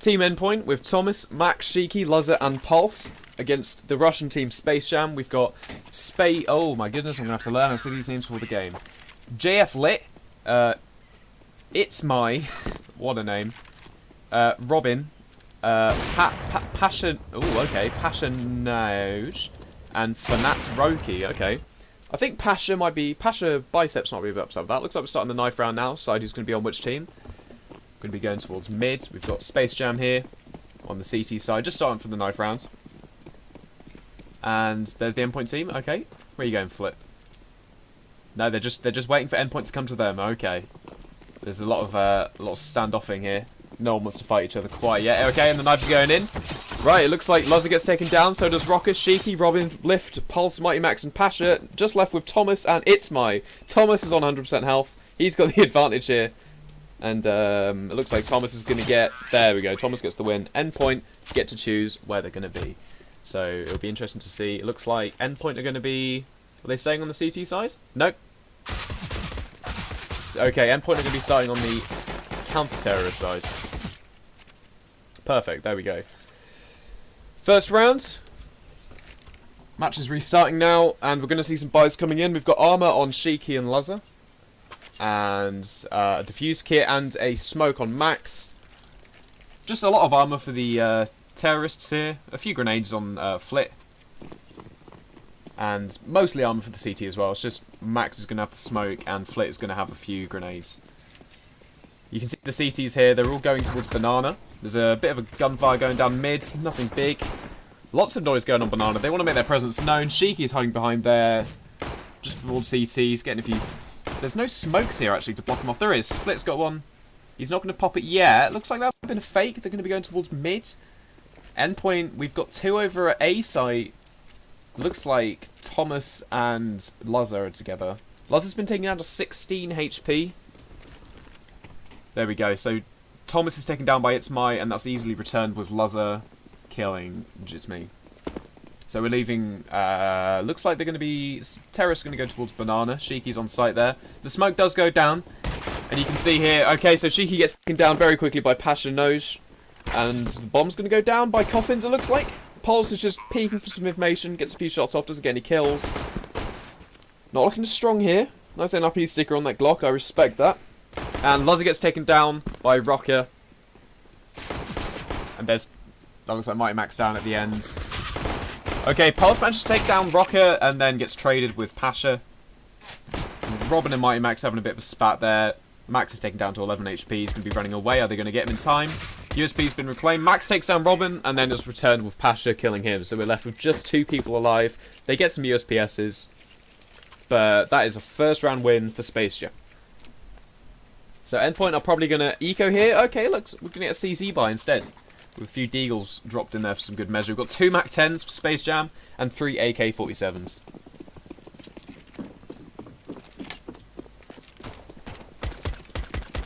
Team Endpoint with Thomas, Max, Shiki, Luzzer, and Pulse against the Russian team SpaceJam. We've got oh my goodness, I'm gonna have to learn how to say these names for the game. JF Lit, It's My, what a name. Robin, Passion, Passionage, and Fanat Roki. Okay, I think Pasha Biceps might be a bit upset with that. Looks like we're starting the knife round now. Side who's going to be on which team? Going to be going towards mid. We've got SpaceJam here on the CT side, just starting for the knife round. And there's the Endpoint team. Okay, where are you going, Flip? No, they're just waiting for Endpoint to come to them. Okay, there's a lot of standoffing here. No one wants to fight each other quite yet. Okay, and the knife's going in. Right, it looks like Luzzer gets taken down. So does Rocker, Shiki, Robin, Lift, Pulse, Mighty Max, and Pasha. Just left with Thomas and It's My. Thomas is on 100% health. He's got the advantage here. And it looks like Thomas is going to get... There we go. Thomas gets the win. Endpoint get to choose where they're going to be. So it'll be interesting to see. It looks like Endpoint are going to be... Are they staying on the CT side? Nope. Okay, Endpoint are going to be starting on the counter-terrorist side. Perfect. There we go. First round. Match is restarting now, and we're going to see some buys coming in. We've got armor on Shiki and Luzzer, and a diffuse kit and a smoke on Max. Just a lot of armor for the terrorists here. A few grenades on Flit, and mostly armor for the CT as well. It's just Max is going to have the smoke, and Flit is going to have a few grenades. You can see the CTs here. They're all going towards Banana. There's a bit of a gunfire going down mid. Nothing big. Lots of noise going on Banana. They want to make their presence known. Shiki's hiding behind there. Just towards CTs. Getting a few... There's no smokes here, actually, to block him off. There is. Split's got one. He's not going to pop it yet. Looks like that's been a fake. They're going to be going towards mid. Endpoint, we've got two over at A site. Looks like Thomas and Luzzer are together. Luzzer's been taken down to 16 HP. There we go. So Thomas is taken down by It's My, and that's easily returned with Luzzer killing It's Me. So we're leaving... looks like they're going to be... Terrorists going to go towards Banana. Shiki's on site there. The smoke does go down. And you can see here... Okay, so Shiki gets taken down very quickly by Passion Nose. And the bomb's going to go down by Coffins, it looks like. Pulse is just peeking for some information. Gets a few shots off. Doesn't get any kills. Not looking strong here. Nice NRP sticker on that Glock. I respect that. And Luzzer gets taken down by Rocker. And there's... That looks like Mighty Max down at the end. Okay, Pulse manages to take down Rocker and then gets traded with Pasha. Robin and Mighty Max having a bit of a spat there. Max is taken down to 11 HP. He's going to be running away. Are they going to get him in time? USP's been reclaimed. Max takes down Robin and then is returned with Pasha killing him. So we're left with just two people alive. They get some USPSs. But that is a first round win for SpaceJam. So Endpoint are probably going to eco here. Okay, looks we're going to get a CZ buy instead. With a few Deagles dropped in there for some good measure. We've got 2 MAC-10s for SpaceJam and 3 AK-47s.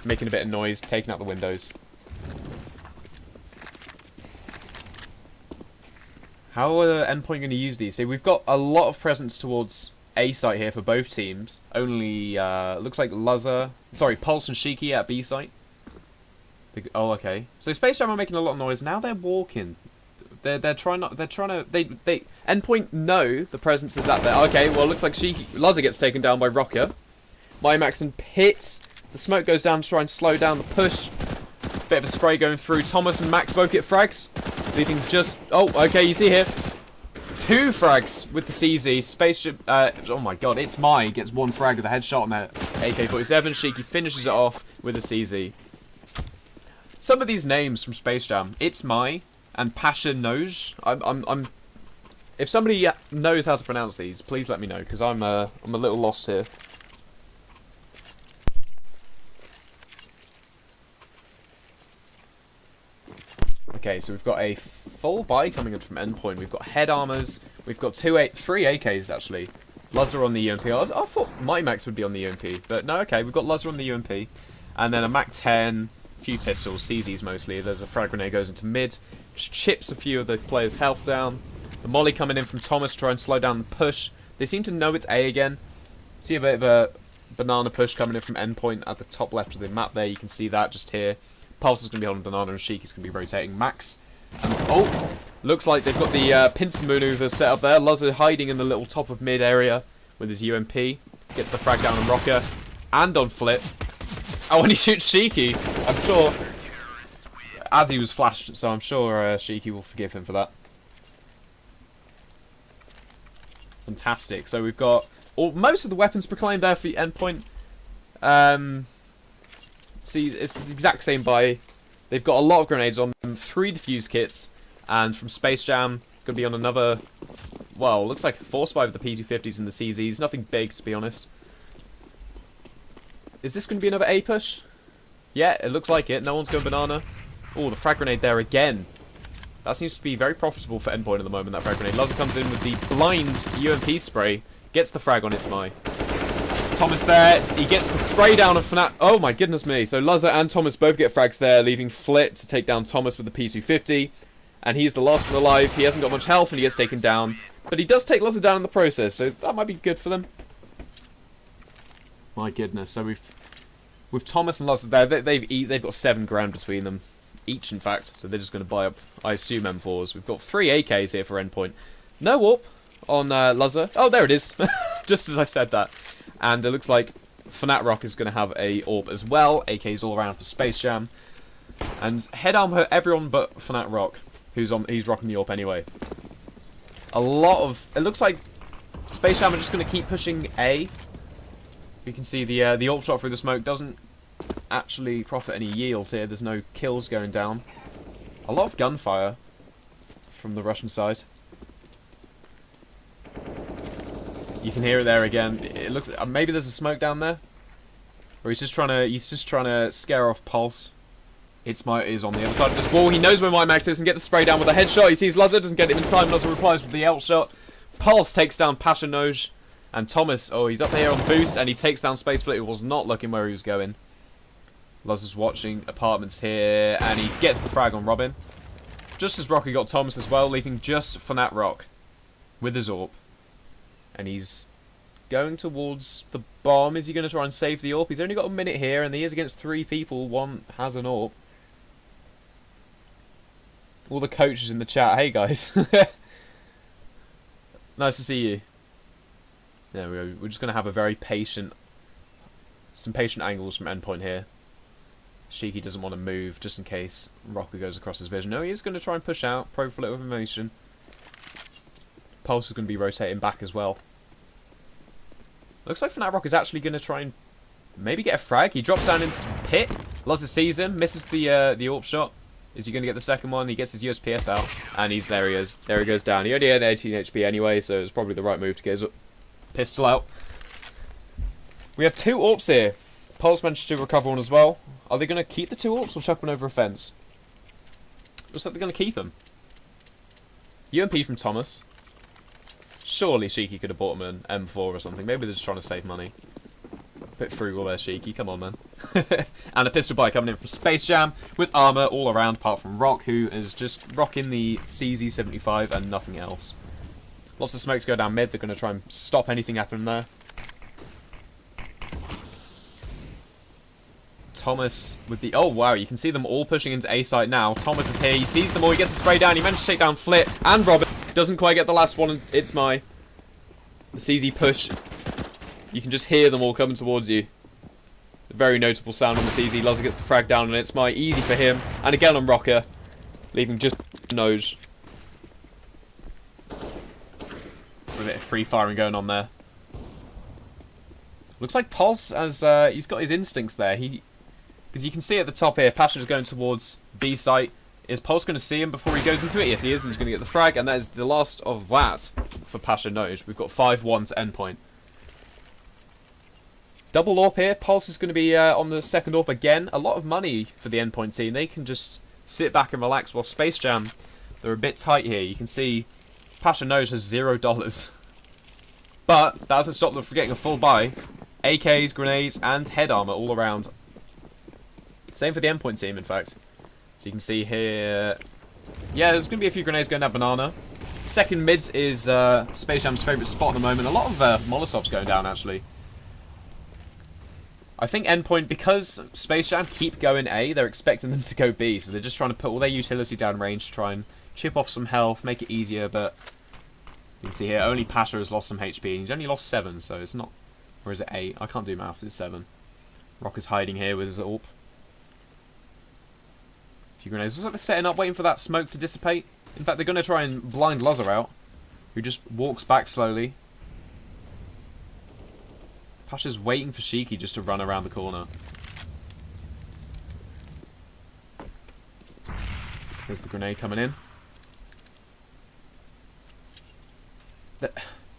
Making a bit of noise, taking out the windows. How are Endpoint going to use these? So we've got a lot of presence towards A site here for both teams. Only, looks like Luzzer... Sorry, Pulse and Shiki at B site. Oh, okay. So SpaceJam are making a lot of noise. Now they're walking. They're trying to... Endpoint know the presence is out there. Okay, well, it looks like Luzzer gets taken down by Rocker. Mighty Max and Pit. The smoke goes down to try and slow down the push. Bit of a spray going through. Thomas and Max both get frags. Leaving just... Oh, okay, you see here. 2 frags with the CZ. SpaceJam... oh my god, It's My gets 1 frag with a headshot on their AK-47. Shiki finishes it off with a CZ. Some of these names from SpaceJam, It's My and Passion Nose. I'm. If somebody knows how to pronounce these, please let me know because I'm a little lost here. Okay, so we've got a full buy coming in from Endpoint. We've got head armors. We've got 3 AKs actually. Luzzer on the UMP. I thought Mighty Max would be on the UMP, but no. Okay, we've got Luzzer on the UMP, and then a MAC-10. Few pistols, CZs mostly. There's a frag grenade goes into mid, just chips a few of the players' health down. The molly coming in from Thomas to try and slow down the push. They seem to know it's A again. See a bit of a banana push coming in from Endpoint at the top left of the map there. You can see that just here. Pulse is going to be holding banana, and Sheiky's going to be rotating Max. And, oh, looks like they've got the pincer maneuver set up there. Luzza hiding in the little top of mid area with his UMP. Gets the frag down on Rocker and on Flip. Oh, and he shoots Sheiky. I'm sure, as he was flashed, so I'm sure Sheiky will forgive him for that. Fantastic. So we've got most of the weapons proclaimed there for Endpoint. See, it's the exact same buy. They've got a lot of grenades on them, 3 defuse kits, and from SpaceJam, going to be on another, well, looks like a force buy with the P250s and the CZs. Nothing big, to be honest. Is this going to be another A push? Yeah, it looks like it. No one's going banana. Oh, the frag grenade there again. That seems to be very profitable for Endpoint at the moment, that frag grenade. Luzza comes in with the blind UMP spray. Gets the frag on It's My. Thomas there. He gets the spray down of Fnat. Oh my goodness me. So Luzza and Thomas both get frags there, leaving Flit to take down Thomas with the P250. And he's the last one alive. He hasn't got much health and he gets taken down. But he does take Luzza down in the process, so that might be good for them. My goodness. So with Thomas and Luzza there, they've got 7 grand between them. Each, in fact, so they're just going to buy up, I assume, M4s. We've got 3 AKs here for Endpoint. No warp on Luzza. Oh, there it is. Just as I said that. And it looks like Fnat Rock is going to have a AWP as well. AKs all around for SpaceJam. And head armor everyone but Fnat Rock, he's rocking the AWP anyway. A lot of... It looks like SpaceJam are just going to keep pushing A. You can see the AWP shot through the smoke doesn't actually profit any yield here. There's no kills going down. A lot of gunfire from the Russian side. You can hear it there again. It looks maybe there's a smoke down there, or he's just trying to scare off Pulse. It's My is on the other side of this wall. He knows where my Max is and get the spray down with a headshot. He sees Luzza, doesn't get him in time. Luzza replies with the out shot. Pulse takes down Pashanoj, and Thomas. Oh, he's up here on boost and he takes down Space Flit. He was not looking where he was going. Luzza's watching apartments here, and he gets the frag on Robin. Just as Rocky got Thomas as well, leaving just Fnat Rock with his AWP. And he's going towards the bomb. Is he going to try and save the AWP? He's only got a minute here, and he is against 3 people. One has an AWP. All the coaches in the chat. Hey, guys. Nice to see you. There we go. We're just going to have a very patient... Some patient angles from Endpoint here. Sheiky doesn't want to move, just in case Rocker goes across his vision. No, he is going to try and push out. Pro Flit with information. Pulse is going to be rotating back as well. Looks like Fnat Rock is actually going to try and maybe get a frag. He drops down into pit. Luzza sees him, misses the AWP shot. Is he going to get the second one? He gets his USPS out, and there he is. There he goes down. He only had 18 HP anyway, so it's probably the right move to get his pistol out. We have 2 AWPs here. Pulse managed to recover one as well. Are they going to keep the 2 AWPs or chuck one over a fence? Looks like they're going to keep them. UMP from Thomas. Surely Sheiky could have bought him an M4 or something. Maybe they're just trying to save money. Bit frugal there, Sheiky. Come on, man. And a pistol buy coming in from SpaceJam with armor all around, apart from Rock, who is just rocking the CZ75 and nothing else. Lots of smokes go down mid. They're going to try and stop anything happening there. Thomas with the... Oh, wow. You can see them all pushing into A site now. Thomas is here. He sees them all. He gets the spray down. He managed to take down Flit and Robin. Doesn't quite get the last one. It's My. The CZ push. You can just hear them all coming towards you. A very notable sound on the CZ. Luzza gets the frag down, and It's My. Easy for him. And again on Rocker. Leaving just nose. A bit of free firing going on there. Looks like Pulse has... he's got his instincts there. Because you can see at the top here, Passion is going towards B site. Is Pulse going to see him before he goes into it? Yes, he is, and he's going to get the frag, and that is the last of that for Passion Noj. We've got 5-1 to Endpoint. Double AWP here. Pulse is going to be on the second AWP again. A lot of money for the Endpoint team. They can just sit back and relax, while SpaceJam, they're a bit tight here. You can see Passion Noj has $0. But that doesn't stop them from getting a full buy. AKs, grenades, and head armor all around. Same for the Endpoint team, in fact. So you can see here... Yeah, there's going to be a few grenades going down banana. Second mids is SpaceJam's favourite spot at the moment. A lot of Molotovs going down, actually. I think Endpoint, because SpaceJam keep going A, they're expecting them to go B, so they're just trying to put all their utility down range to try and chip off some health, make it easier, but you can see here, only Pasha has lost some HP, and he's only lost 7, so it's not... Or is it 8? I can't do maths, it's 7. Rock is hiding here with his AWP. A few grenades. Looks like they're setting up, waiting for that smoke to dissipate. In fact, they're going to try and blind Luzzer out, who just walks back slowly. Pasha's waiting for Shiki just to run around the corner. There's the grenade coming in.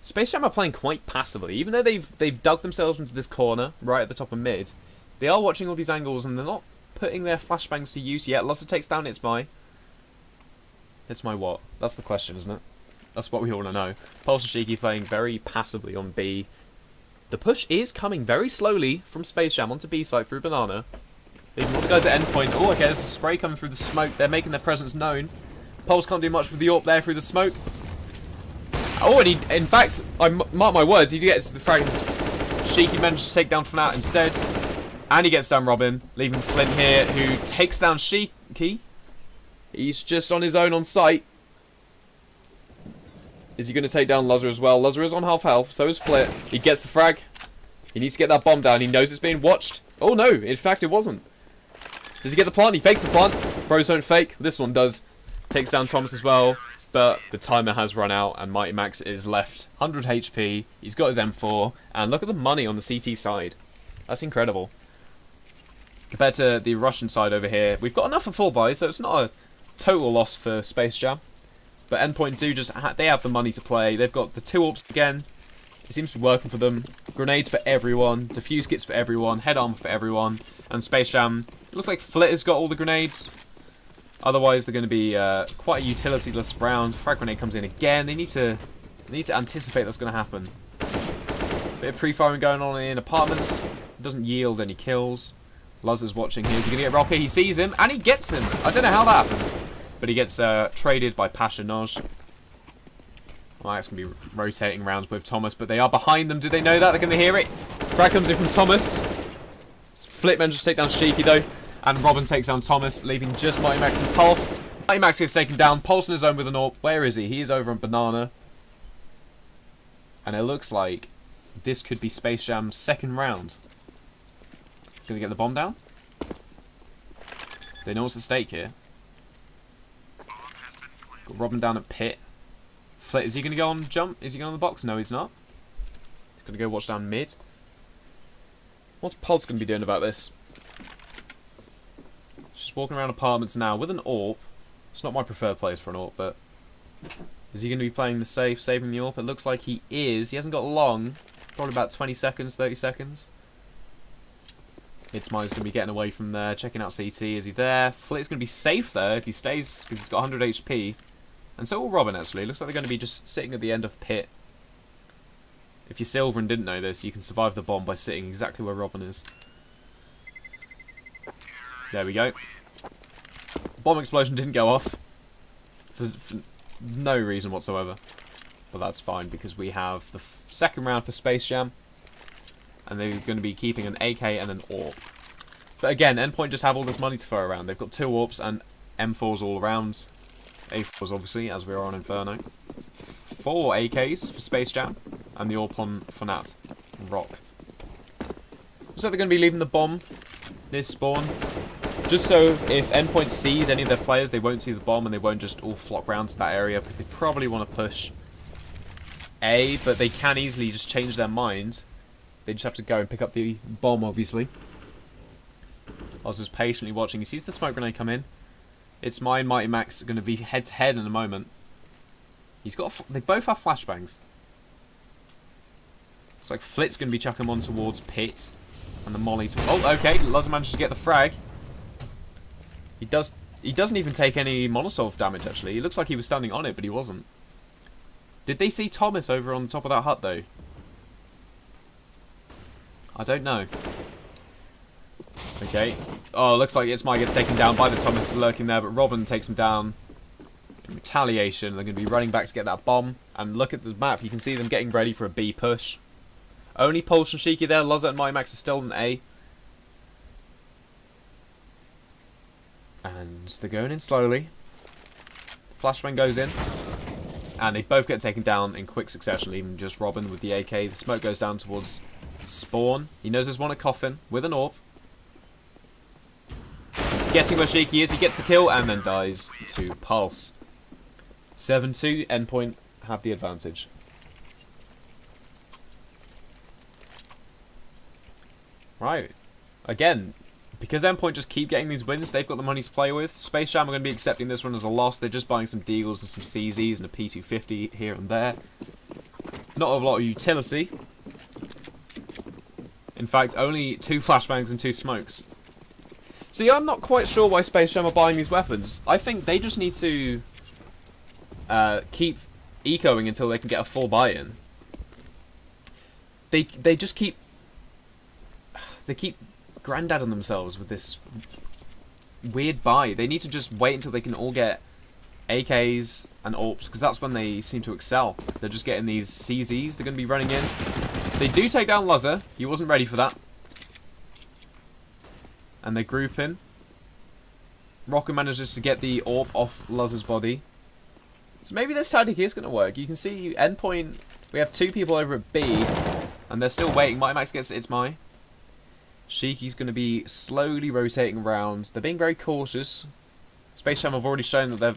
SpaceJam are playing quite passively. Even though they've dug themselves into this corner, right at the top of mid, they are watching all these angles and they're not putting their flashbangs to use yet. Luzzer takes down It's My. It's My what? That's the question, isn't it? That's what we all want to know. Pulse and Shiki playing very passively on B. The push is coming very slowly from SpaceJam onto B site through Banana. Leaving all the guys at Endpoint. Oh, okay, there's a spray coming through the smoke. They're making their presence known. Pulse can't do much with the AWP there through the smoke. Oh, and he, in fact, mark my words, he gets the frames. Shiki manages to take down Fnat instead. And he gets down Robin, leaving Flint here, who takes down Shiki. He's just on his own on site. Is he going to take down Luzzer as well? Luzzer is on half health, so is Flit. He gets the frag. He needs to get that bomb down. He knows it's being watched. Oh no, in fact it wasn't. Does he get the plant? He fakes the plant. Bros don't fake. This one does. Takes down Thomas as well. But the timer has run out and Mighty Max is left 100 HP. He's got his M4. And look at the money on the CT side. That's incredible. Compared to the Russian side over here, we've got enough for 4 buys, so it's not a total loss for SpaceJam. But Endpoint do just they have the money to play. They've got the 2 AWPs again. It seems to be working for them. Grenades for everyone, defuse kits for everyone, head armor for everyone, and SpaceJam. It looks like Flit has got all the grenades. Otherwise, they're going to be quite a utility-less round. Frag grenade comes in again. They need to anticipate that's going to happen. Bit of pre-firing going on in apartments. It doesn't yield any kills. Luzzer's watching here. Is he going to get Rocky? He sees him, and he gets him. I don't know how that happens. But he gets traded by Pasha Noj. Well, that's going to be rotating rounds with Thomas, but they are behind them. Do they know that? They're going to hear it. Frag comes in from Thomas. Flip manages to take down Shiki, though. And Robin takes down Thomas, leaving just Mighty Max and Pulse. Mighty Max gets taken down. Pulse in his own with an AWP. Where is he? He is over on Banana. And it looks like this could be SpaceJam's second round. Going to get the bomb down? They know what's at stake here. Got Robin down at pit. Flit, is he going to go on jump? Is he going on the box? No, he's not. He's going to go watch down mid. What's Pulse going to be doing about this? Just walking around apartments now with an AWP. It's not my preferred place for an AWP, but is he going to be playing the safe, saving the AWP? It looks like he is. He hasn't got long. Probably about 20 seconds, 30 seconds. It's Mine's going to be getting away from there, checking out CT. Is he there? Flit's going to be safe there if he stays, because he's got 100 HP. And so will Robin, actually. Looks like they're going to be just sitting at the end of pit. If you're Silver and didn't know this, you can survive the bomb by sitting exactly where Robin is. There we go. Bomb explosion didn't go off. For no reason whatsoever. But that's fine, because we have the second round for SpaceJam. And they're going to be keeping an AK and an AWP. But again, Endpoint just have all this money to throw around. They've got 2 AWPs and M4s all around. A4s, obviously, as we are on Inferno. 4 AKs for SpaceJam. And the AWP on Fnat and Rock. Looks like they're going to be leaving the bomb near spawn. Just so if Endpoint sees any of their players, they won't see the bomb and they won't just all flock round to that area. Because they probably want to push A, but they can easily just change their mind. They just have to go and pick up the bomb, obviously. I was just patiently watching. He sees the smoke grenade come in. It's my and Mighty Max going to be head-to-head in a moment. He's got. They both have flashbangs. It's like Flit's going to be chucking them on towards Pit. And the molly to... Oh, okay. Luzzer manages to get the frag. He doesn't even take any Molotov damage, actually. He looks like he was standing on it, but he wasn't. Did they see Thomas over on the top of that hut, though? I don't know. Okay. Oh, looks like It's My gets taken down by the Thomas lurking there, but Robin takes him down. In retaliation, they're going to be running back to get that bomb. And look at the map, you can see them getting ready for a B push. Only Pulse and Shiki there. Luzzer and Mighty Max are still in A. And they're going in slowly. Flashbang goes in. And they both get taken down in quick succession, leaving just Robin with the AK. The smoke goes down towards Spawn. He knows there's one at Coffin with an AWP. He's guessing where Sheiky is. He gets the kill and then dies to Pulse. 7-2. Endpoint have the advantage. Right. Again, because Endpoint just keep getting these wins, they've got the money to play with. SpaceJam are going to be accepting this one as a loss. They're just buying some Deagles and some CZs and a P250 here and there. Not a lot of utility. In fact, only 2 flashbangs and 2 smokes. See, I'm not quite sure why SpaceJam are buying these weapons. I think they just need to keep ecoing until they can get a full buy-in. They just keep... They keep granddadding themselves with this weird buy. They need to just wait until they can all get AKs and AWPs, because that's when they seem to excel. They're just getting these CZs they're going to be running in. They do take down Luzzer. He wasn't ready for that. And they group in. Rocker manages to get the AWP off Luzzer's body. So maybe this tactic is going to work. You can see Endpoint, we have 2 people over at B, and they're still waiting. Mighty Max gets It's My. Sheiky's going to be slowly rotating around. They're being very cautious. SpaceJam have already shown that they're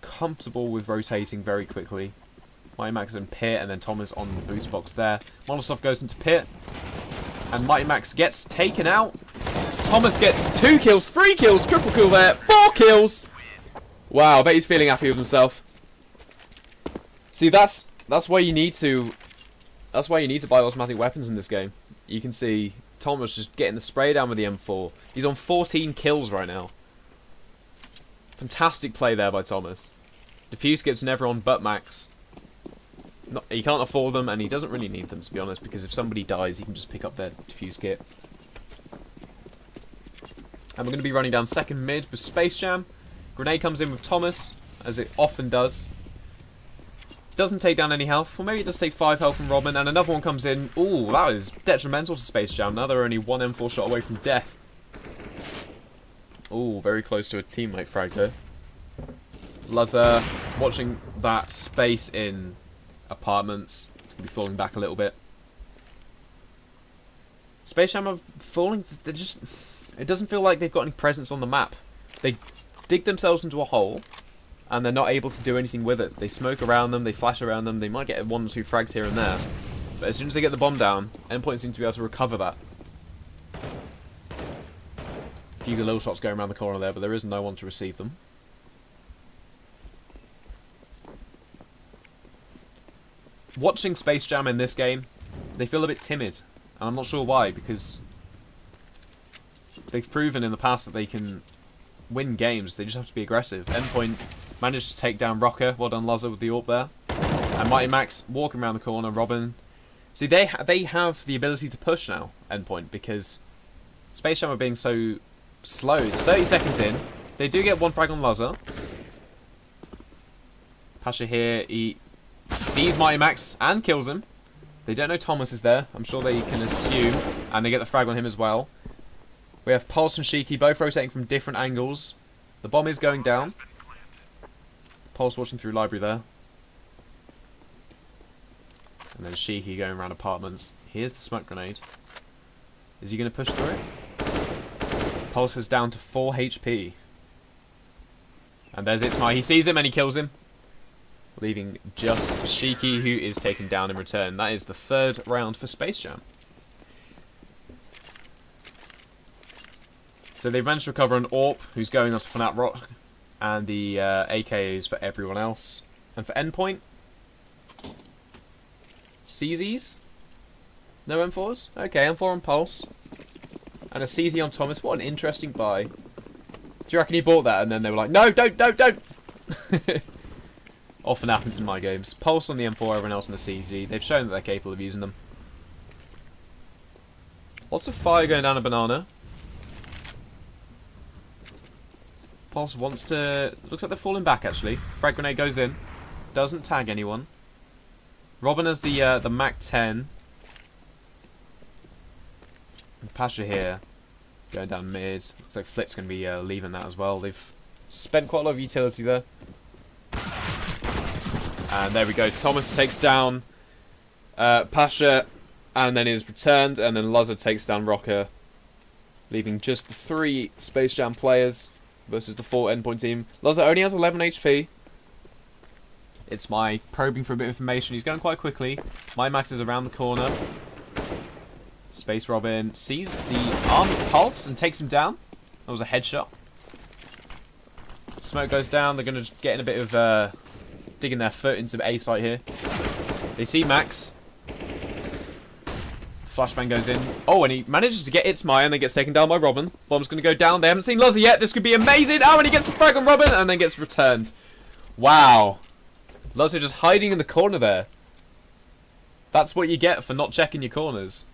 comfortable with rotating very quickly. Mighty Max in pit, and then Thomas on the boost box there. Molotov goes into pit, and Mighty Max gets taken out. Thomas gets 2 kills, 3 kills, triple kill there, 4 kills. Wow, I bet he's feeling happy with himself. See, that's why you need to buy automatic weapons in this game. You can see Thomas just getting the spray down with the M4. He's on 14 kills right now. Fantastic play there by Thomas. Defuse skips and everyone but Max. He can't afford them, and he doesn't really need them, to be honest, because if somebody dies, he can just pick up their defuse kit. And we're going to be running down second mid with SpaceJam. Grenade comes in with Thomas, as it often does. Doesn't take down any health. Well, maybe it does take 5 health from Robin, and another one comes in. Ooh, that is detrimental to SpaceJam. Now they're only 1 M4 shot away from death. Ooh, very close to a teammate frag there. Luzzer watching that space in apartments. It's going to be falling back a little bit. SpaceJam are falling. They're just... It doesn't feel like they've got any presence on the map. They dig themselves into a hole, and they're not able to do anything with it. They smoke around them, they flash around them, they might get 1 or 2 frags here and there. But as soon as they get the bomb down, Endpoint seems to be able to recover that. A few little shots going around the corner there, but there is no one to receive them. Watching SpaceJam in this game, they feel a bit timid. And I'm not sure why, because they've proven in the past that they can win games. They just have to be aggressive. Endpoint managed to take down Rocker. Well done, Luzzer, with the AWP there. And Mighty Max walking around the corner. Robin. See, they have the ability to push now, Endpoint, because SpaceJam are being so slow. It's 30 seconds in. They do get 1 frag on Luzzer. Pasha here, he sees Mighty Max and kills him. They don't know Thomas is there. I'm sure they can assume. And they get the frag on him as well. We have Pulse and Sheiky both rotating from different angles. The bomb is going down. Pulse watching through library there. And then Sheiky going around apartments. Here's the smoke grenade. Is he going to push through it? Pulse is down to 4 HP. And there's It's My. He sees him and he kills him, leaving just Sheiky, who is taken down in return. That is the 3rd round for SpaceJam. So they've managed to recover an AWP, who's going on to Fanat Rock, and the AKs for everyone else. And for Endpoint, CZs? No M4s? Okay, M4 on Pulse. And a CZ on Thomas. What an interesting buy. Do you reckon he bought that and then they were like, no, don't! Often happens in my games. Pulse on the M4, everyone else on the CZ. They've shown that they're capable of using them. Lots of fire going down a banana. Pulse wants to... Looks like they're falling back, actually. Frag grenade goes in. Doesn't tag anyone. Robin has the Mac 10. And Pasha here. Going down mid. Looks like Flit's going to be leaving that as well. They've spent quite a lot of utility there. And there we go. Thomas takes down Pasha, and then is returned, and then Luzza takes down Rocker, leaving just the 3 SpaceJam players versus the 4 Endpoint team. Luzza only has 11 HP. It's my probing for a bit of information. He's going quite quickly. My Max is around the corner. Space Robin sees the arm of Pulse and takes him down. That was a headshot. Smoke goes down. They're going to get in a bit of digging their foot into the A site here. They see Max. Flashbang goes in. Oh, and he manages to get It's My and then gets taken down by Robin. Bomb's going to go down. They haven't seen Luzza yet. This could be amazing. Oh, and he gets the frag on Robin and then gets returned. Wow. Luzza just hiding in the corner there. That's what you get for not checking your corners.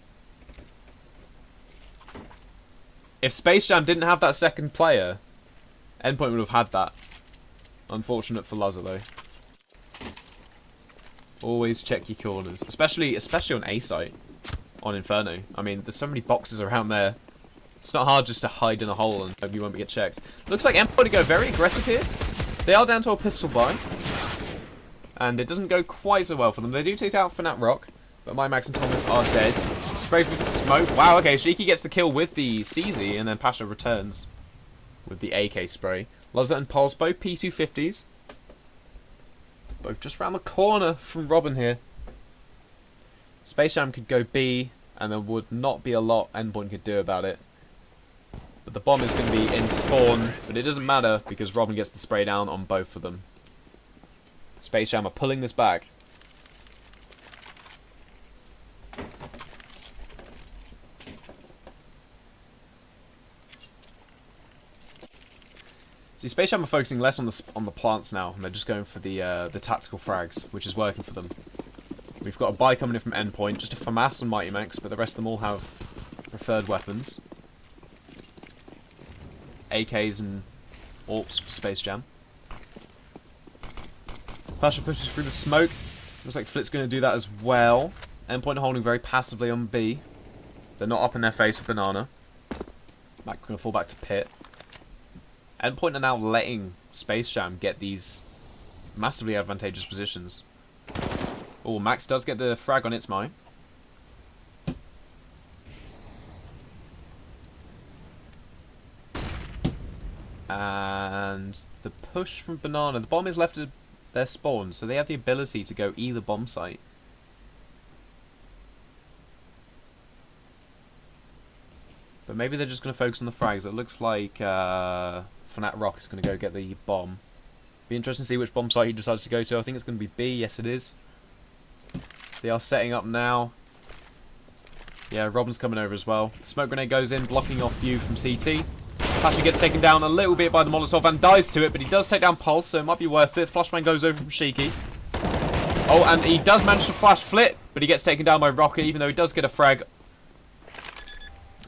If SpaceJam didn't have that second player, Endpoint would have had that. Unfortunate for Luzza though. Always check your corners, especially on A site, on Inferno. I mean, there's so many boxes around there. It's not hard just to hide in a hole and hope you won't get checked. Looks like Endpoint to go very aggressive here. They are down to a pistol buy, and it doesn't go quite so well for them. They do take out Fnat Rock, but my Max and Thomas are dead. Spray through the smoke. Wow, okay, Shiki gets the kill with the CZ, and then Pasha returns with the AK spray. Luzza and Pulse, both P250s. Both just round the corner from Robin here. SpaceJam could go B, and there would not be a lot Endpoint could do about it. But the bomb is going to be in spawn, but it doesn't matter because Robin gets the spray down on both of them. SpaceJam are pulling this back. See, SpaceJam are focusing less on the plants now, and they're just going for the tactical frags, which is working for them. We've got a buy coming in from Endpoint, just a FAMAS and Mighty Max, but the rest of them all have preferred weapons. AKs and AWPs for SpaceJam. Pasha pushes through the smoke. Looks like Flit's going to do that as well. Endpoint holding very passively on B. They're not up in their face with Banana. Mac going to fall back to Pit. Endpoint are now letting SpaceJam get these massively advantageous positions. Oh, Max does get the frag on It's My. And the push from Banana. The bomb is left at their spawn, so they have the ability to go either bomb site. But maybe they're just going to focus on the frags. It looks like Fnat Rock is going to go get the bomb. Be interesting to see which bomb site he decides to go to. I think it's going to be B. Yes, it is. They are setting up now. Yeah, Robin's coming over as well. The smoke grenade goes in, blocking off view from CT. Pasha gets taken down a little bit by the Molotov and dies to it, but he does take down Pulse, so it might be worth it. Flashbang goes over from Shiki. Oh, and he does manage to flash Flit, but he gets taken down by Rocket, even though he does get a frag.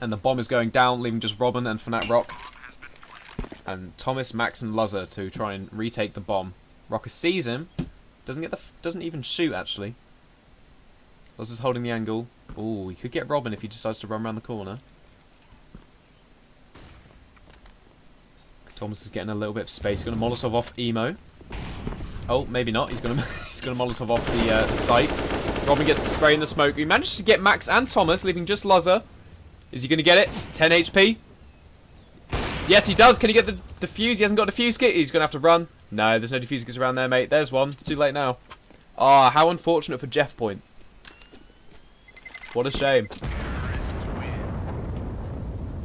And the bomb is going down, leaving just Robin and Fnat Rock. And Thomas, Max, and Luzza to try and retake the bomb. Rocker sees him. Doesn't even shoot, actually. Luzza's holding the angle. Ooh, he could get Robin if he decides to run around the corner. Thomas is getting a little bit of space. He's going to Molotov off Emo. Oh, maybe not. He's going to Molotov off the site. Robin gets the spray in the smoke. He managed to get Max and Thomas, leaving just Luzza. Is he going to get it? 10 HP. Yes, he does. Can he get the defuse? He hasn't got a defuse kit. He's going to have to run. No, there's no defuse kits around there, mate. There's one. It's too late now. Ah, how unfortunate for Jeff Point. What a shame.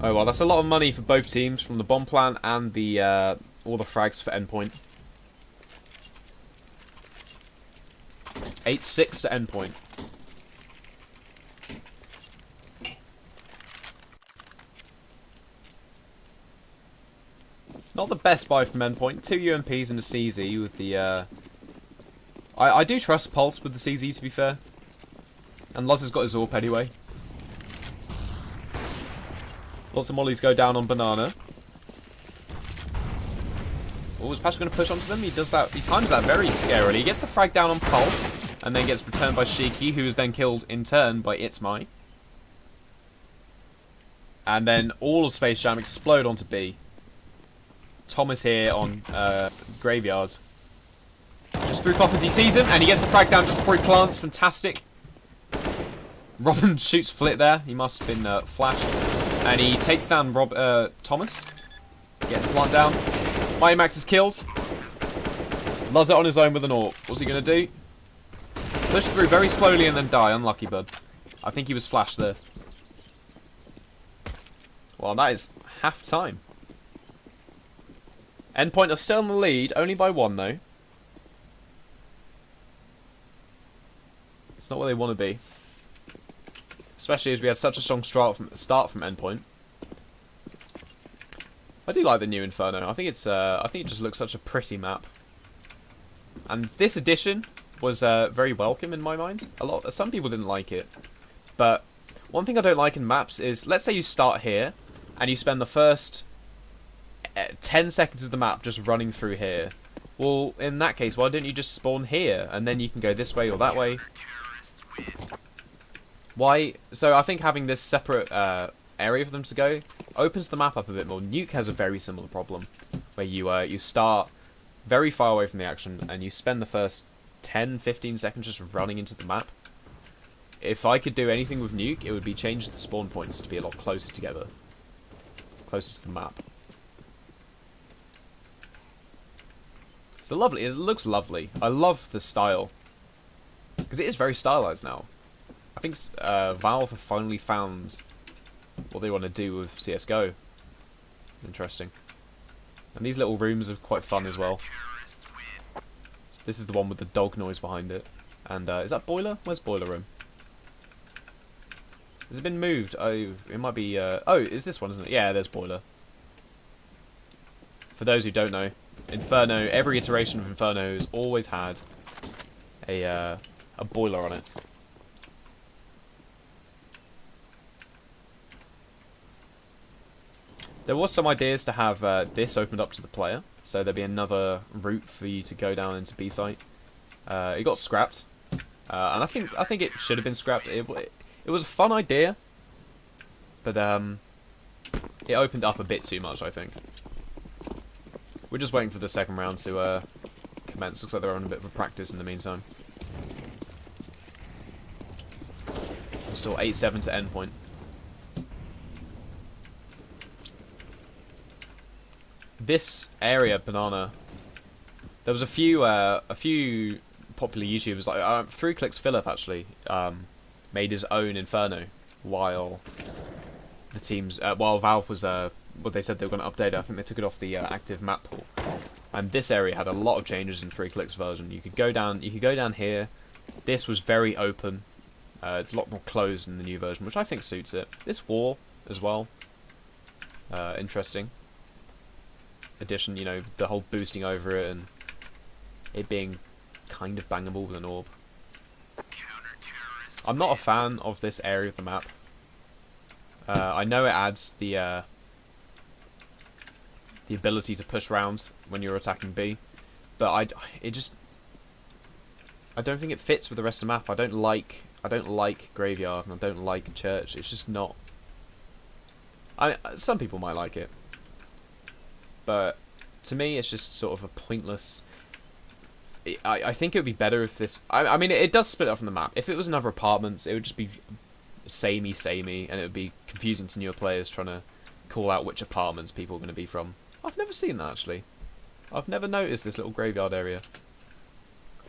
Oh well, that's a lot of money for both teams from the bomb plant and the all the frags for Endpoint. 8-6 to Endpoint. Not the best buy from Endpoint. 2 UMPs and a CZ with the... I do trust Pulse with the CZ, to be fair. And Luz has got his AWP anyway. Lots of mollies go down on Banana. Oh, is Pasha going to push onto them? He does that. He times that very scarily. He gets the frag down on Pulse, and then gets returned by Shiki, who is then killed in turn by It's My. And then all of SpaceJam explode onto B. Thomas here on Graveyard. Just through coffins, he sees him, and he gets the frag down just before he plants. Fantastic. Robin shoots Flit there. He must have been flashed. And he takes down Thomas. Getting the plant down. Mighty Max is killed. Loves it on his own with an AWP. What's he going to do? Push through very slowly and then die. Unlucky, bud. I think he was flashed there. Well, that is half time. Endpoint are still in the lead, only by 1 though. It's not where they want to be. Especially as we had such a strong start from Endpoint. I do like the new Inferno. I think it just looks such a pretty map. And this edition was very welcome in my mind. Some people didn't like it. But one thing I don't like in maps is, let's say you start here and you spend the first 10 seconds of the map just running through here. Well, in that case, why don't you just spawn here and then you can go this way or that way? Why? So I think having this separate area for them to go opens the map up a bit more. Nuke has a very similar problem where you start very far away from the action and you spend the first 10-15 seconds just running into the map. If I could do anything with Nuke, it would be change the spawn points to be a lot closer together. Closer to the map. So lovely. It looks lovely. I love the style. Because it is very stylized now. I think Valve have finally found what they want to do with CSGO. Interesting. And these little rooms are quite fun as well. So this is the one with the dog noise behind it. And is that Boiler? Where's Boiler Room? Has it been moved? Oh, it might be... oh, it's this one, isn't it? Yeah, there's Boiler. For those who don't know, Inferno, every iteration of Inferno has always had a boiler on it. There was some ideas to have this opened up to the player, so there'd be another route for you to go down into B site. It got scrapped, and I think it should have been scrapped. It was a fun idea, but it opened up a bit too much, I think. We're just waiting for the second round to commence. Looks like they're on a bit of a practice in the meantime. Still 8-7 to Endpoint. This area, Banana, there was a few popular YouTubers, like 3 Clicks Philip actually, made his own Inferno while the teams, while Valve was, what they said they were going to update it. I think they took it off the active map pool, and this area had a lot of changes in 3 Clicks version. You could go down here. This was very open. It's a lot more closed in the new version, which I think suits it. This wall as well, interesting addition. You know, the whole boosting over it and it being kind of bangable with an orb. I'm not a fan of this area of the map. I know it adds the ability to push round when you're attacking B, but I don't think it fits with the rest of the map. I don't like Graveyard and I don't like Church. It's just not. Some people might like it, but to me it's just sort of a pointless. I think it would be better if this. I mean, it does split up from the map. If it was another apartments, it would just be samey, and it would be confusing to newer players trying to call out which apartments people are going to be from. I've never seen that actually. I've never noticed this little graveyard area.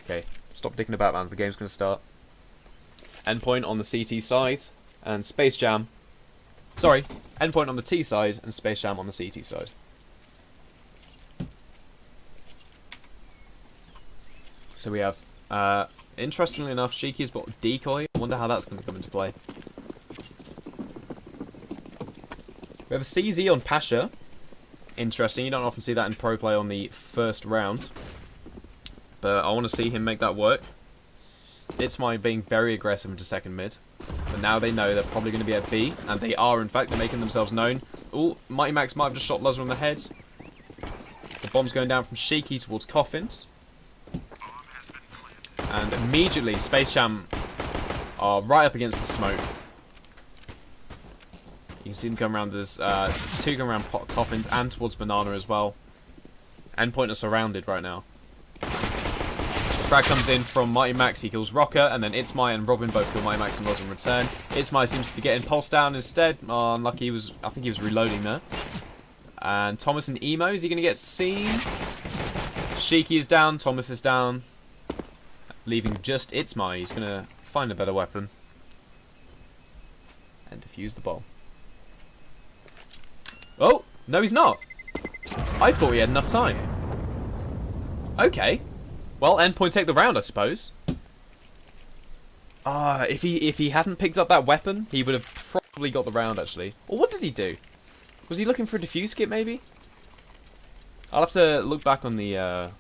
Okay, stop dicking about, man. The game's going to start. Endpoint on the CT side and SpaceJam. Sorry, Endpoint on the T side and SpaceJam on the CT side. So we have, interestingly enough, Shiki's got Decoy. I wonder how that's going to come into play. We have a CZ on Pasha. Interesting, you don't often see that in pro play on the first round. But I want to see him make that work. It's my being very aggressive into second mid. But now they know they're probably going to be at B. And they are, in fact. They're making themselves known. Oh, Mighty Max might have just shot Luzzer on the head. The bomb's going down from Shiki towards Coffins. And immediately, SpaceJam are right up against the smoke. You You see them come around. There's two going around coffins and towards banana as well. Endpoint are surrounded right now. Frag comes in from Mighty Max, he kills Rocker, and then It's My and Robin both kill Mighty Max and Loz in return. It's My seems to be getting pulsed down instead. Oh, unlucky, I think he was reloading there. And Thomas and Emo, is he going to get seen? Sheiky is down, Thomas is down. Leaving just It's My, he's going to find a better weapon. And defuse the bomb. Oh, no he's not. I thought he had enough time. Okay. Well, Endpoint take the round, I suppose. If he hadn't picked up that weapon, he would have probably got the round, actually. Or what did he do? Was he looking for a defuse kit, maybe? I'll have to look back on the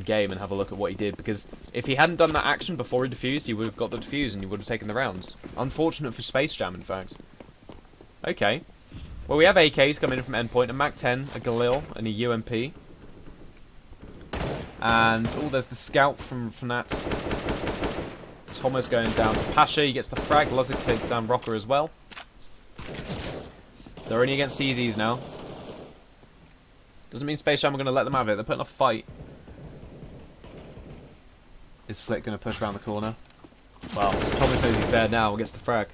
game and have a look at what he did, because if he hadn't done that action before he defused, he would have got the defuse and he would have taken the rounds. Unfortunate for SpaceJam, in fact. Okay. Well, we have AKs coming in from Endpoint, a MAC-10, a Galil, and a UMP. And, oh, there's the scout from that. Thomas going down to Pasha. He gets the frag. Luzzer takes down Rocker as well. They're only against CZs now. Doesn't mean SpaceJam are going to let them have it. They're putting a fight. Is Flick going to push around the corner? Well, Thomas knows he's there now and gets the frag.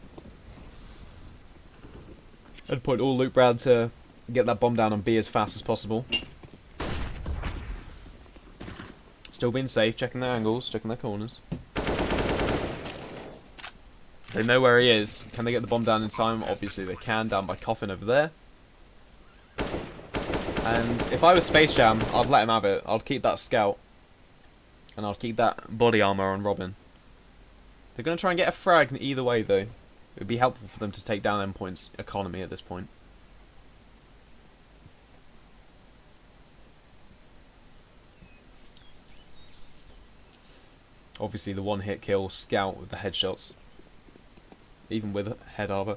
Endpoint all loop round to get that bomb down on B as fast as possible. Still being safe, checking their angles, checking their corners. They know where he is. Can they get the bomb down in time? Obviously they can, down by Coffin over there. And if I was SpaceJam, I'd let him have it. I'd keep that scout. And I'd keep that body armor on Robin. They're going to try and get a frag either way, though. It would be helpful for them to take down Endpoint's economy at this point. Obviously the one-hit kill scout with the headshots. Even with head armor.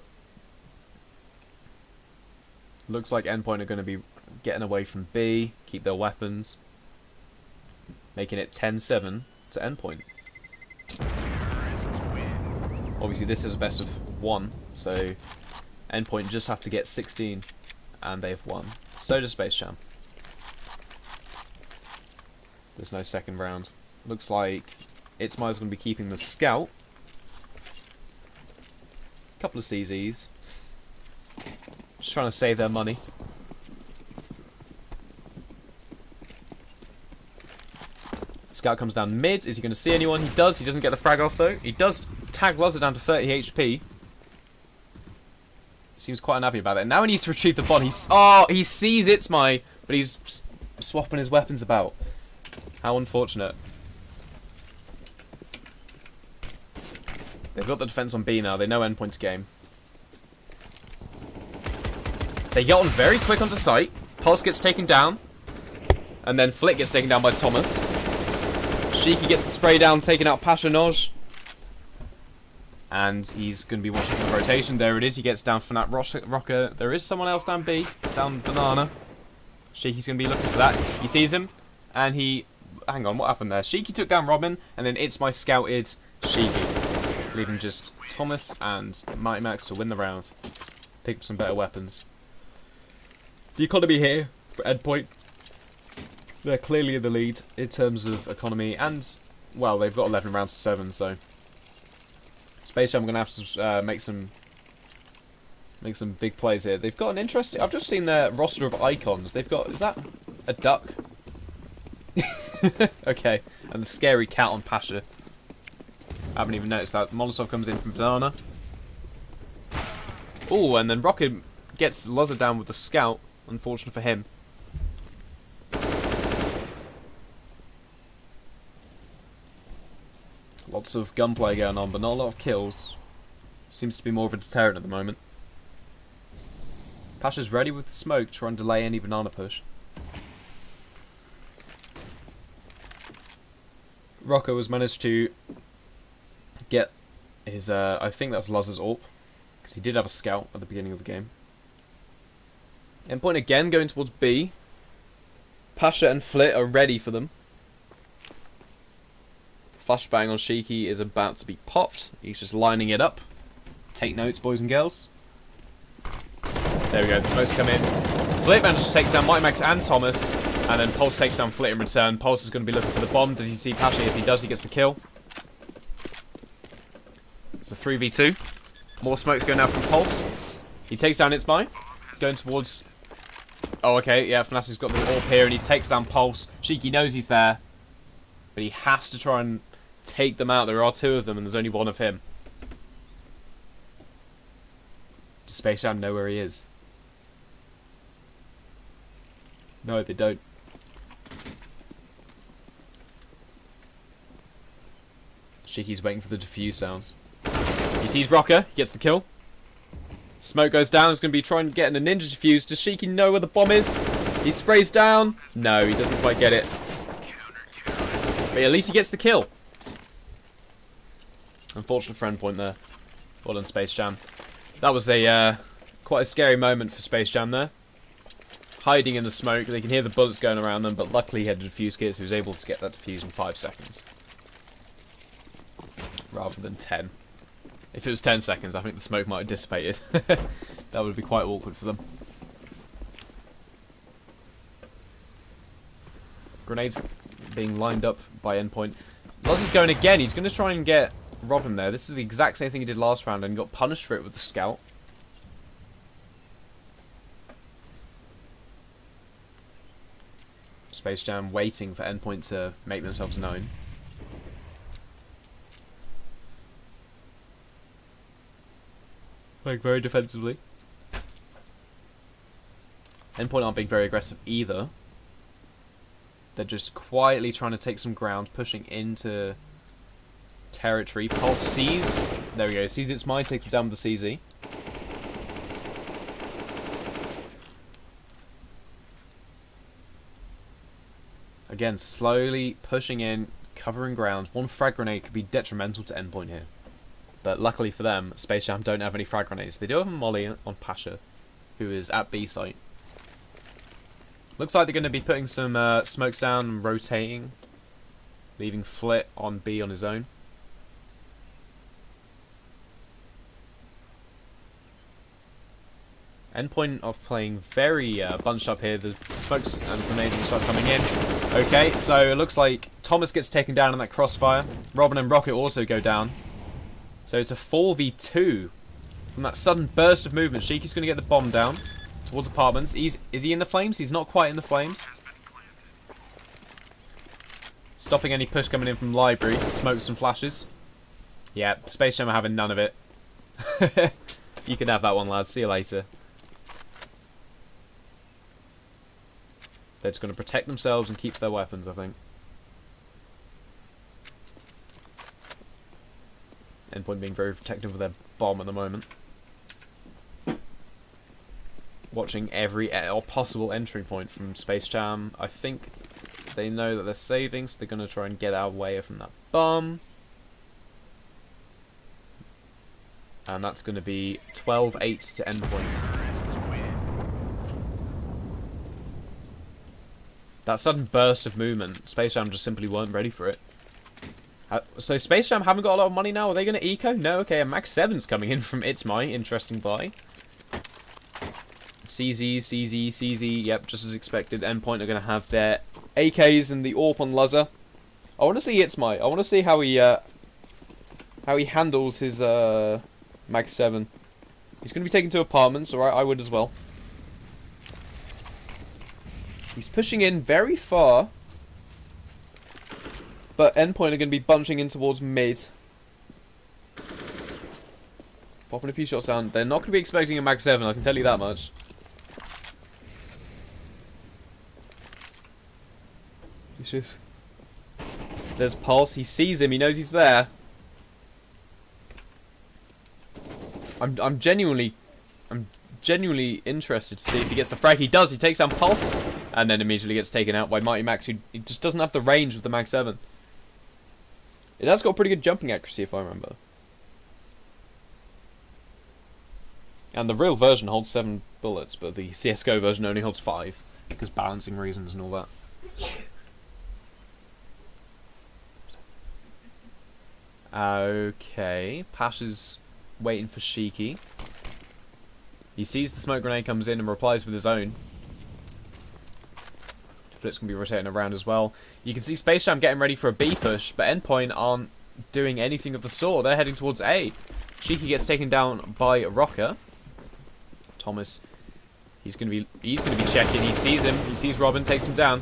Looks like Endpoint are going to be getting away from B. Keep their weapons. Making it 10-7 to Endpoint. Obviously this is a best of 1. So Endpoint just have to get 16. And they've won. So does SpaceJam. There's no second round. Looks like It's My's going to be keeping the scout. Couple of CZs. Just trying to save their money. Scout comes down mid. Is he going to see anyone? He does. He doesn't get the frag off though. He does tag Luzzer down to 30 HP. Seems quite unhappy about that. Now he needs to retrieve the bomb. He sees It's My, but he's swapping his weapons about. How unfortunate. They've got the defense on B now. They know Endpoint's game. They get on very quick onto site. Pulse gets taken down. And then Flick gets taken down by Thomas. Sheiky gets the spray down, taking out Pasha Noj. And he's going to be watching the rotation. There it is. He gets down Fnat Rocker. There is someone else down B. Down Banana. Sheiky's going to be looking for that. He sees him. And he... Hang on, what happened there? Sheiky took down Robin. And then It's My scouted Sheiky. Leaving just Thomas and Mighty Max to win the round. Pick up some better weapons. The economy here for Endpoint. They're clearly in the lead in terms of economy. And, well, they've got 11 rounds to 7, so... SpaceJam are going to have to make some big plays here. They've got an interesting... I've just seen their roster of icons. They've got... Is that a duck? Okay. And the scary cat on Pasha. I haven't even noticed that. Molotov comes in from Banana. Oh, and then Rocket gets Luzzer down with the scout. Unfortunate for him. Lots of gunplay going on, but not a lot of kills. Seems to be more of a deterrent at the moment. Pasha's ready with the smoke, trying to delay any banana push. Rocco has managed to get his, I think that's Luzzer's AWP, because he did have a scout at the beginning of the game. Endpoint again going towards B. Pasha and Flit are ready for them. Flashbang on Sheiky is about to be popped. He's just lining it up. Take notes, boys and girls. There we go, the smokes come in. Flit manages to take down Mighty Max and Thomas, and then Pulse takes down Flit in return. Pulse is going to be looking for the bomb. Does he see Pasha? Yes, he does. He gets the kill. It's a 3v2. More smokes going out from Pulse. He takes down Itzmy. Going towards... Oh, okay, yeah, Fnatic's got the AWP here, and he takes down Pulse. Shiki knows he's there, but he has to try and take them out. There are two of them, and there's only one of him. Does SpaceJam know where he is? No, they don't. Shiki's waiting for the defuse sounds. He sees Rocker, he gets the kill. Smoke goes down, he's going to be trying to get a ninja defuse. Does Shiki know where the bomb is? He sprays down. No, he doesn't quite get it. But at least he gets the kill. Unfortunate for Endpoint there. Well done, SpaceJam. That was a quite a scary moment for SpaceJam there. Hiding in the smoke, they can hear the bullets going around them, but luckily he had a defuse kit, so he was able to get that defuse in 5 seconds. Rather than 10. If it was 10 seconds, I think the smoke might have dissipated. That would be quite awkward for them. Grenades being lined up by Endpoint. Loz is going again. He's going to try and get Robin there. This is the exact same thing he did last round and got punished for it with the scout. SpaceJam waiting for Endpoint to make themselves known. Playing very defensively. Endpoint aren't being very aggressive either. They're just quietly trying to take some ground, pushing into territory. Pulse sees. There we go. Sees Itzmy, takes him down with the CZ. Again, slowly pushing in, covering ground. One frag grenade could be detrimental to Endpoint here. But luckily for them, SpaceJam don't have any frag grenades. They do have a molly on Pasha, who is at B site. Looks like they're going to be putting some smokes down and rotating, leaving Flit on B on his own. Endpoint are playing very bunched up here. The smokes and grenades will start coming in. Okay, so it looks like Thomas gets taken down in that crossfire. Robin and Rocket also go down. So it's a 4v2 from that sudden burst of movement. Shiki's going to get the bomb down towards apartments. Is he in the flames? He's not quite in the flames. Stopping any push coming in from library. Smokes and flashes. Yeah, SpaceJam are having none of it. You can have that one, lads. See you later. They're just going to protect themselves and keep their weapons, I think. Endpoint being very protective of their bomb at the moment. Watching every or possible entry point from SpaceJam. I think they know that they're saving, so they're going to try and get our way from that bomb. And that's going to be 12-8 to Endpoint. That sudden burst of movement, SpaceJam just simply weren't ready for it. So SpaceJam haven't got a lot of money now. Are they going to eco? No. Okay, a Max 7's coming in from Itzmy. Interesting buy. CZ. Yep, just as expected. Endpoint are going to have their AKs and the AWP on Luzzer. I want to see Itzmy. I want to see how he handles his Max 7. He's going to be taken to apartments. Alright, I would as well. He's pushing in very far. But Endpoint are going to be bunching in towards mid. Popping a few shots down. They're not going to be expecting a Mag 7, I can tell you that much. He's just... There's Pulse. He sees him. He knows he's there. I'm genuinely interested to see if he gets the frag. He does. He takes down Pulse. And then immediately gets taken out by Mighty Max, who he just doesn't have the range with the Mag 7. It has got pretty good jumping accuracy, if I remember. And the real version holds 7 bullets, but the CSGO version only holds 5. Because balancing reasons and all that. Okay. Pasha's waiting for Shiki. He sees the smoke grenade comes in and replies with his own. Flip's going to be rotating around as well. You can see SpaceJam getting ready for a B push, but Endpoint aren't doing anything of the sort. They're heading towards A. Shiki gets taken down by Rocker. Thomas, he's going to be checking. He sees him. He sees Robin, takes him down.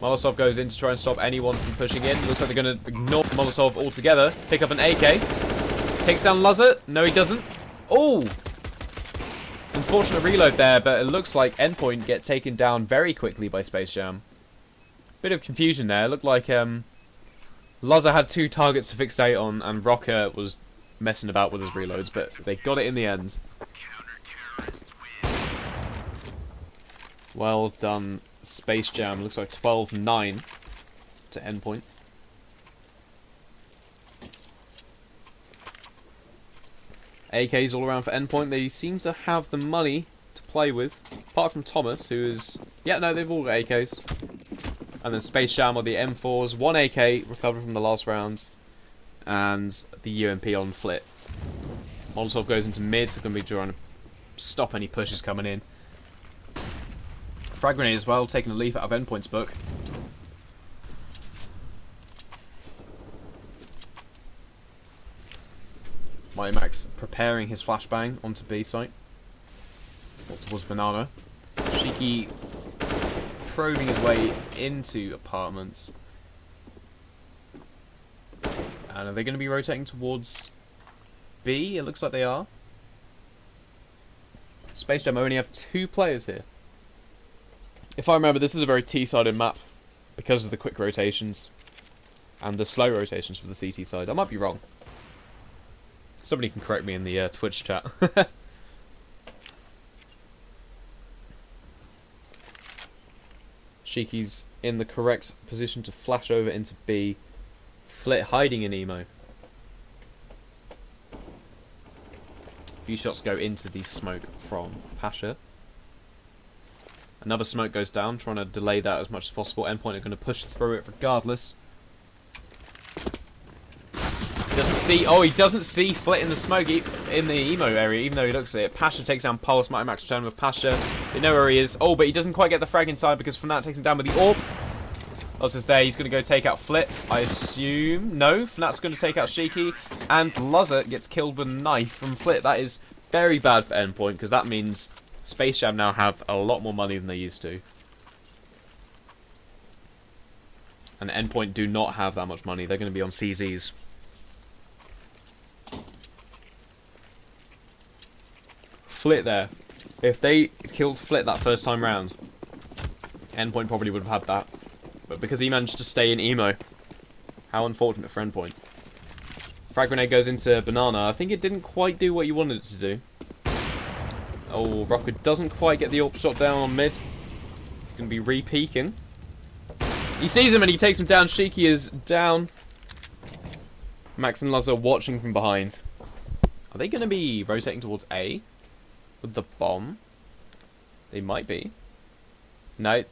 Molotov goes in to try and stop anyone from pushing in. Looks like they're going to ignore Molotov altogether. Pick up an AK. Takes down Luzzer. No, he doesn't. Oh! Unfortunate reload there, but it looks like Endpoint get taken down very quickly by SpaceJam. Bit of confusion there. It looked like Luzzer had 2 targets to fixate on, and Rocker was messing about with his reloads, but they got it in the end. Well done, SpaceJam. Looks like 12-9 to Endpoint. AKs all around for Endpoint. They seem to have the money to play with. Apart from Thomas, who is... Yeah, no, they've all got AKs. And then SpaceJam on the M4s. 1 AK recovered from the last rounds. And the UMP on Flit. Molotov goes into mid. They're going to be trying to stop any pushes coming in. Frag grenade as well, taking a leaf out of Endpoint's book. Max preparing his flashbang onto B site. Or towards Banana. Shiki probing his way into apartments. And are they going to be rotating towards B? It looks like they are. SpaceJam only have 2 players here. If I remember, this is a very T-sided map because of the quick rotations and the slow rotations for the CT side. I might be wrong. Somebody can correct me in the Twitch chat. Shiki's in the correct position to flash over into B. Flit hiding in Emo. A few shots go into the smoke from Pasha. Another smoke goes down, trying to delay that as much as possible. Endpoint are going to push through it regardless. He doesn't see Flit in the smoke in the Emo area, even though he looks at it. Pasha takes down Pulse. Mighty Max return with Pasha. They know where he is. Oh, but he doesn't quite get the frag inside because Fnatt takes him down with the AWP. Luzza's there. He's going to go take out Flit, I assume. No, Fnatt's going to take out Shiki. And Luzza gets killed with a knife from Flit. That is very bad for Endpoint because that means SpaceJam now have a lot more money than they used to. And Endpoint do not have that much money. They're going to be on CZs. Flit there. If they killed Flit that first time round, Endpoint probably would have had that. But because he managed to stay in Emo, how unfortunate for Endpoint. Frag grenade goes into Banana. I think it didn't quite do what you wanted it to do. Oh, Rocker doesn't quite get the AWP shot down on mid. He's going to be re-peeking. He sees him and he takes him down. Shiki is down. Max and Luzza watching from behind. Are they going to be rotating towards A with the bomb? They might be. No,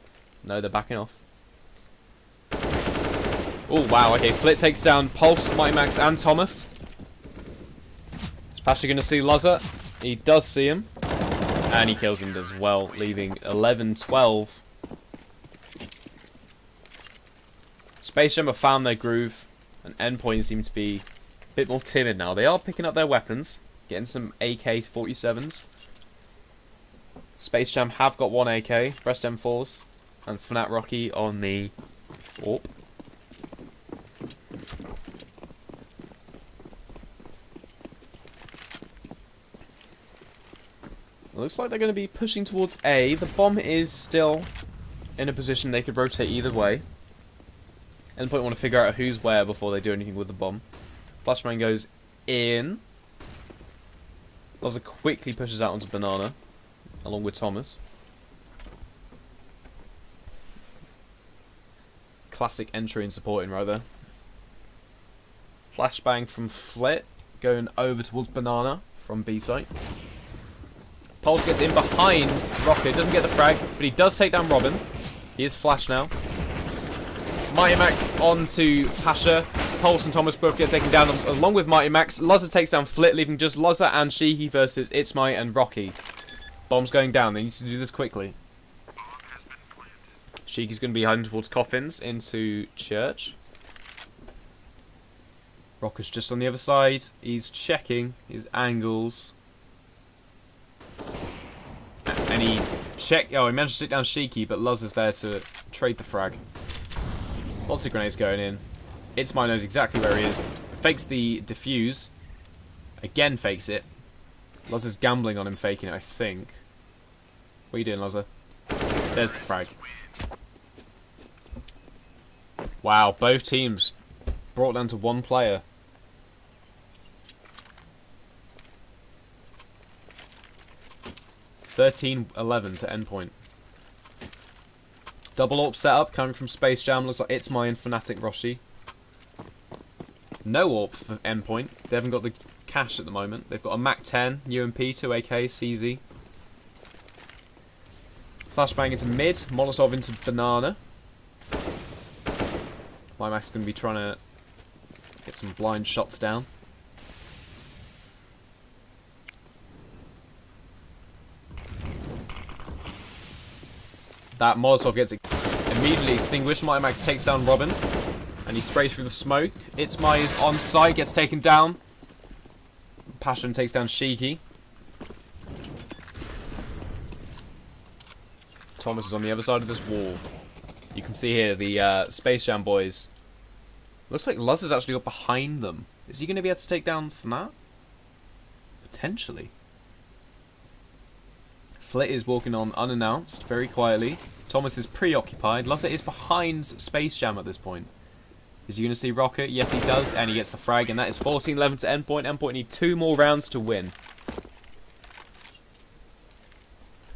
they're backing off. Oh, wow. Okay, Flit takes down Pulse, Mighty Max, and Thomas. Is Pasha going to see Luzza? He does see him. And he kills him as well, leaving 11-12. SpaceJam have found their groove, and Endpoint seem to be a bit more timid now. They are picking up their weapons, getting some AK-47s. SpaceJam have got 1 AK, Breast M4s, and Fnatt Rocky on the AWP. It looks like they're going to be pushing towards A. The bomb is still in a position they could rotate either way. Endpoint want to figure out who's where before they do anything with the bomb. Flashbang goes in. Luzza quickly pushes out onto Banana, along with Thomas. Classic entry and supporting right there. Flashbang from Flit, going over towards Banana from B site. Pulse gets in behind Rocket, doesn't get the frag, but he does take down Robin. He is flash now. Mighty Max onto Pasha. Pulse and Thomas both get taken down along with Mighty Max. Luzza takes down Flit, leaving just Luzza and Shiki versus It's My and Rocky. Bomb's going down. They need to do this quickly. Shiki's going to be heading towards Coffins into Church. Rocker's just on the other side. He's checking his angles. And he he managed to sit down Shiki, but Luz is there to trade the frag. Lots of grenades going in. It's My knows exactly where he is. Fakes the defuse. Again fakes it. Luz is gambling on him faking it, I think. What are you doing, Luzza? There's the frag. Wow, both teams brought down to one player. (13-11) to Endpoint. Double AWP setup coming from SpaceJam. Looks like It's My and Fnatic Roshi. No AWP for Endpoint. They haven't got the cash at the moment. They've got a Mac 10, UMP, 2AK, CZ. Flashbang into mid. Molotov into banana. My Mac's going to be trying to get some blind shots down. That Molotov gets immediately extinguished. Mighty Max takes down Robin. And he sprays through the smoke. It's My is on site, gets taken down. Passion takes down Shiki. Thomas is on the other side of this wall. You can see here the SpaceJam boys. Looks like Luz has actually got behind them. Is he going to be able to take down Fnat? Potentially. Flit is walking on unannounced, very quietly. Thomas is preoccupied. Luzza is behind SpaceJam at this point. Is he going to see Rocket? Yes, he does, and he gets the frag, and that is 14-11 to Endpoint. Endpoint need 2 more rounds to win.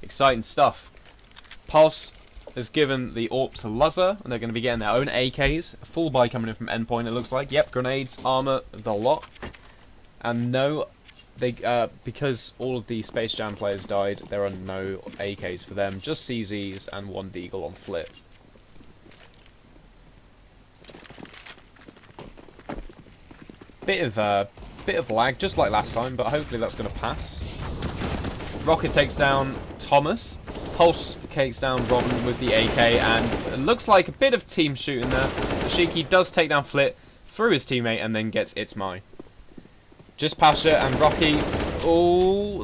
Exciting stuff. Pulse has given the AWP to Luzza, and they're going to be getting their own AKs. A full buy coming in from Endpoint, it looks like. Yep, grenades, armor, the lot. And no, because all of the SpaceJam players died, there are no AKs for them. Just CZs and 1 Deagle on Flit. Bit of lag, just like last time, but hopefully that's going to pass. Rocket takes down Thomas. Pulse takes down Robin with the AK, and it looks like a bit of team shooting there. Shiki does take down Flit through his teammate and then gets It's My. Just Pasha and Rocky. Oh,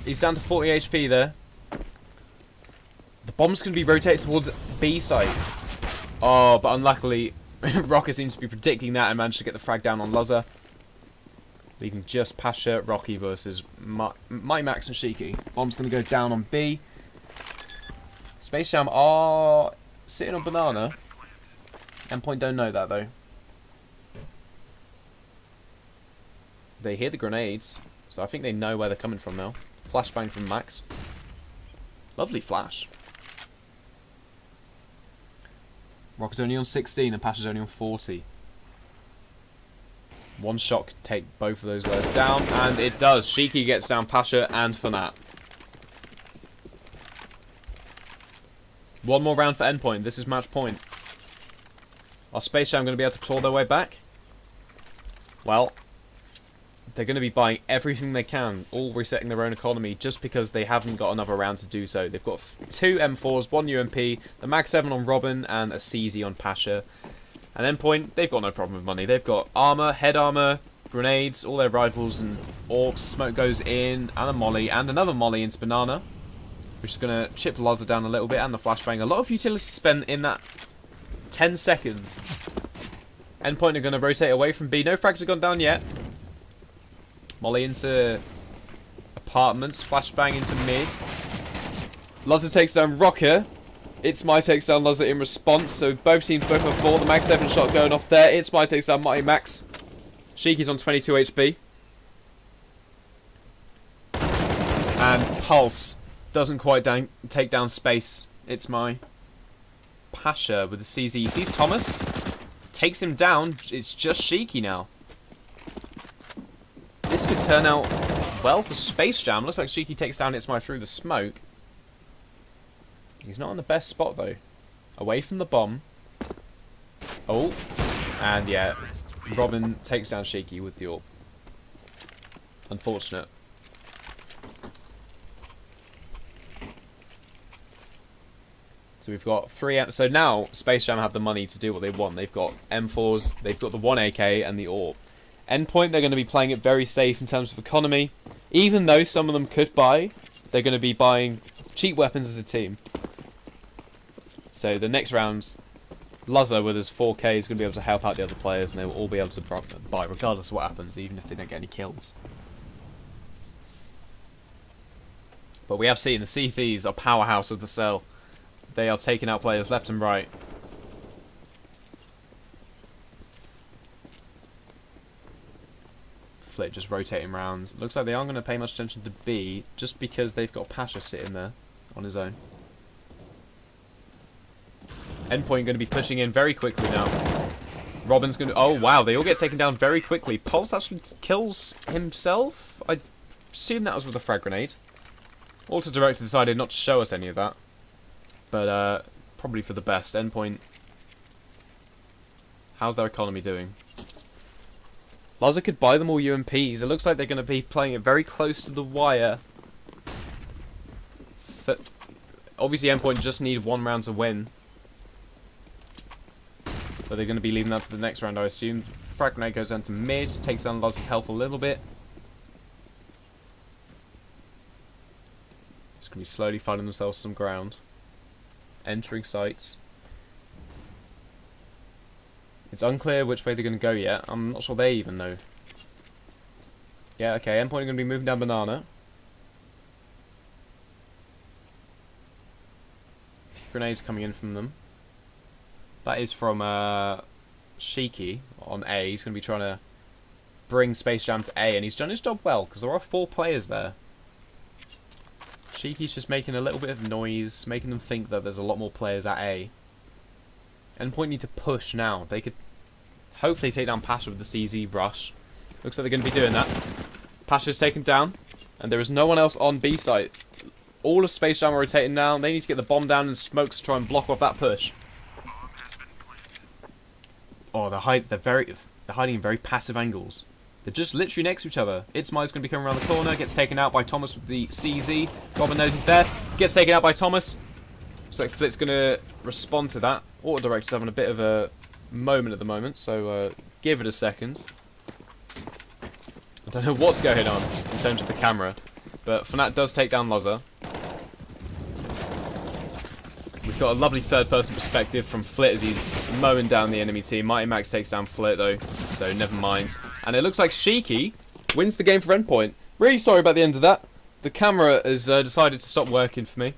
he's down to 40 HP there. The bomb's going to be rotated towards B side. Oh, but unluckily, Rocket seems to be predicting that and managed to get the frag down on Luzza. Leaving just Pasha, Rocky versus Mighty Max and Shiki. Bomb's going to go down on B. SpaceJam are sitting on banana. Endpoint don't know that though. They hear the grenades, so I think they know where they're coming from now. Flashbang from Max. Lovely flash. Rocket's only on 16 and Pasha's only on 40. One shot could take both of those guys down, and it does. Shiki gets down Pasha and Fnat. One more round for Endpoint. This is match point. Are SpaceJam going to be able to claw their way back? Well, they're going to be buying everything they can, all resetting their own economy, just because they haven't got another round to do so. They've got 2 M4s, 1 UMP, the Mag 7 on Robin, and a CZ on Pasha. And Endpoint, they've got no problem with money. They've got armor, head armor, grenades, all their rifles and orbs. Smoke goes in, and a molly, and another molly into banana, which is going to chip Luzza down a little bit, and the flashbang. A lot of utility spent in that 10 seconds. Endpoint are going to rotate away from B. No frags have gone down yet. Molly into apartments. Flashbang into mid. Luzza takes down Rocker. It's My takes down Luzza in response. So both teams both on 4. The Mag 7 shot going off there. It's My takes down Mighty Max. Shiki's on 22 HP. And Pulse doesn't quite take down Space. It's My. Pasha with the CZ. He sees Thomas. Takes him down. It's just Shiki now. This could turn out well for SpaceJam. Looks like Shiki takes down It's My through the smoke. He's not on the best spot though. Away from the bomb. Oh. And yeah. Robin takes down Sheiky with the AWP. Unfortunate. So we've got 3 so now SpaceJam have the money to do what they want. They've got M4s, they've got the 1 AK and the AWP. Endpoint, they're going to be playing it very safe in terms of economy. Even though some of them could buy, they're going to be buying cheap weapons as a team. So the next round, Luzza with his 4K is going to be able to help out the other players, and they will all be able to buy regardless of what happens, even if they don't get any kills. But we have seen the CCs are powerhouse of the cell. They are taking out players left and right. Flip just rotating rounds. Looks like they aren't going to pay much attention to B, just because they've got Pasha sitting there on his own. Endpoint going to be pushing in very quickly now. Robin's going to... Oh, wow. They all get taken down very quickly. Pulse actually kills himself? I assume that was with a frag grenade. Auto Director decided not to show us any of that. But, probably for the best. Endpoint. How's their economy doing? Luzza could buy them all UMPs. It looks like they're going to be playing it very close to the wire. But obviously, Endpoint just need 1 round to win. But they're going to be leaving that to the next round, I assume. Frag grenade goes down to mid, takes down Luzza's health a little bit. It's going to be slowly finding themselves some ground. Entering sites. It's unclear which way they're going to go yet. I'm not sure they even know. Yeah, okay, Endpoint are going to be moving down banana. Grenades coming in from them. That is from Sheiky on A. He's going to be trying to bring SpaceJam to A, and he's done his job well, because there are 4 players there. Sheiky's just making a little bit of noise, making them think that there's a lot more players at A. Endpoint need to push now. They could hopefully take down Pasha with the CZ rush. Looks like they're going to be doing that. Pasha's taken down, and there is no one else on B site. All of SpaceJam are rotating now. They need to get the bomb down and smokes to try and block off that push. Oh, they're hiding in very passive angles. They're just literally next to each other. Itzmai's going to be coming around the corner, gets taken out by Thomas with the CZ. Robin knows he's there, gets taken out by Thomas. Looks like Flit's going to respond to that. Auto Director's having a bit of a moment at the moment, so give it a second. I don't know what's going on in terms of the camera, but Fnatt does take down Luzza. We've got a lovely third-person perspective from Flit as he's mowing down the enemy team. Mighty Max takes down Flit, though, so never mind. And it looks like Sheiky wins the game for Endpoint. Really sorry about the end of that. The camera has decided to stop working for me.